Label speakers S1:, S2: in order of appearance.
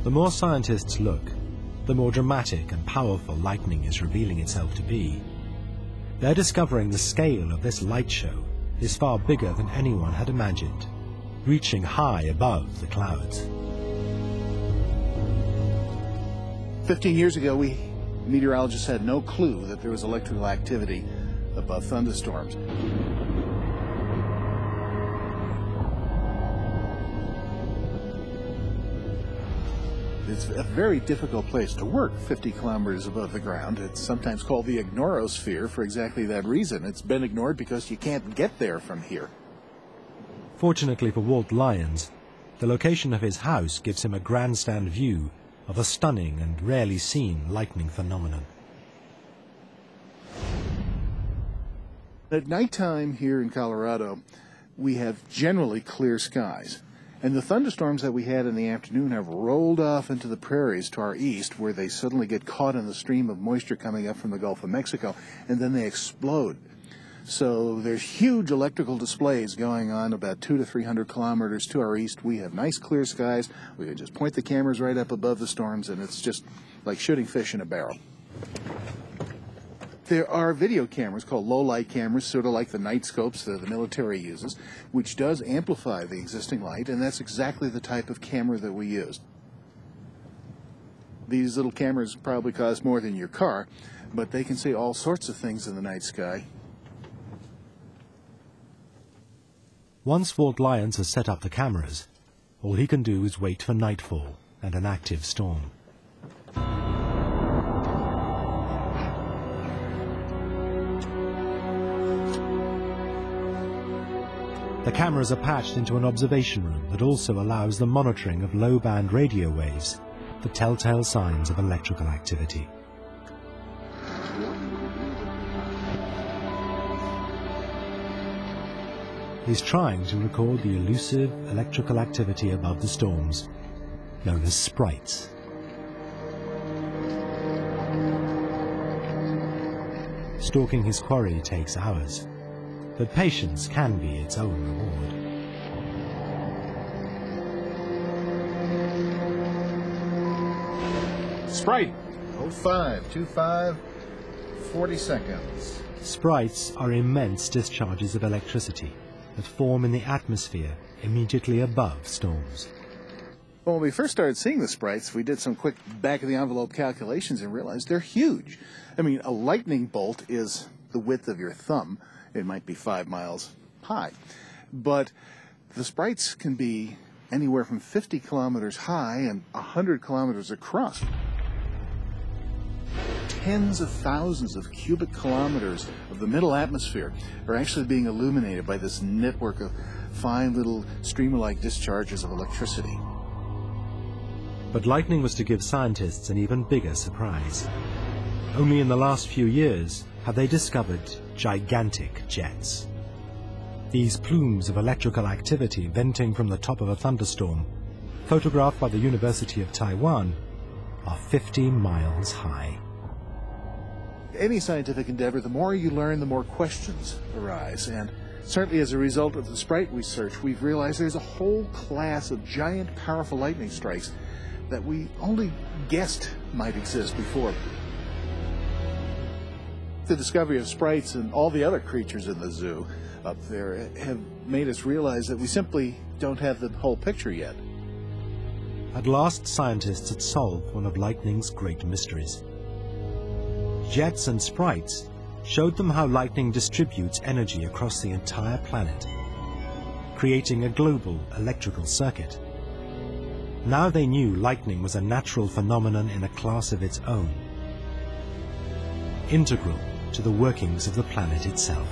S1: The more scientists look, the more dramatic and powerful lightning is revealing itself to be. They're discovering the scale of this light show is far bigger than anyone had imagined, reaching high above the clouds.
S2: 15 years ago, we meteorologists had no clue that there was electrical activity above thunderstorms. It's a very difficult place to work 50 kilometers above the ground. It's sometimes called the ignorosphere for exactly that reason. It's been ignored because you can't get there from here.
S1: Fortunately for Walt Lyons, the location of his house gives him a grandstand view of a stunning and rarely seen lightning phenomenon.
S2: At nighttime here in Colorado, we have generally clear skies. And the thunderstorms that we had in the afternoon have rolled off into the prairies to our east, where they suddenly get caught in the stream of moisture coming up from the Gulf of Mexico, and then they explode. So there's huge electrical displays going on about 200 to 300 kilometers to our east. We have nice clear skies. We can just point the cameras right up above the storms, and it's just like shooting fish in a barrel. There are video cameras called low-light cameras, sort of like the night scopes that the military uses, which does amplify the existing light, and that's exactly the type of camera that we use. These little cameras probably cost more than your car, but they can see all sorts of things in the night sky.
S1: Once Walt Lyons has set up the cameras, all he can do is wait for nightfall and an active storm. The cameras are patched into an observation room that also allows the monitoring of low-band radio waves, the telltale signs of electrical activity. He's trying to record the elusive electrical activity above the storms, known as sprites. Stalking his quarry takes hours, but patience can be its own reward.
S2: Sprite, 0525, 40 seconds.
S1: Sprites are immense discharges of electricity that form in the atmosphere immediately above storms.
S2: Well, when we first started seeing the sprites, we did some quick back-of-the-envelope calculations and realized they're huge. I mean, a lightning bolt is the width of your thumb. It might be 5 miles high. But the sprites can be anywhere from 50 kilometers high and 100 kilometers across. Tens of thousands of cubic kilometers of the middle atmosphere are actually being illuminated by this network of fine little streamer-like discharges of electricity.
S1: But lightning was to give scientists an even bigger surprise. Only in the last few years have they discovered gigantic jets. These plumes of electrical activity venting from the top of a thunderstorm, photographed by the University of Taiwan, are 50 miles high.
S2: Any scientific endeavor, the more you learn, the more questions arise. And certainly as a result of the sprite research, we've realized there's a whole class of giant, powerful lightning strikes that we only guessed might exist before. The discovery of sprites and all the other creatures in the zoo up there have made us realize that we simply don't have the whole picture yet.
S1: At last, scientists had solved one of lightning's great mysteries. Jets and sprites showed them how lightning distributes energy across the entire planet, creating a global electrical circuit. Now they knew lightning was a natural phenomenon in a class of its own, integral to the workings of the planet itself.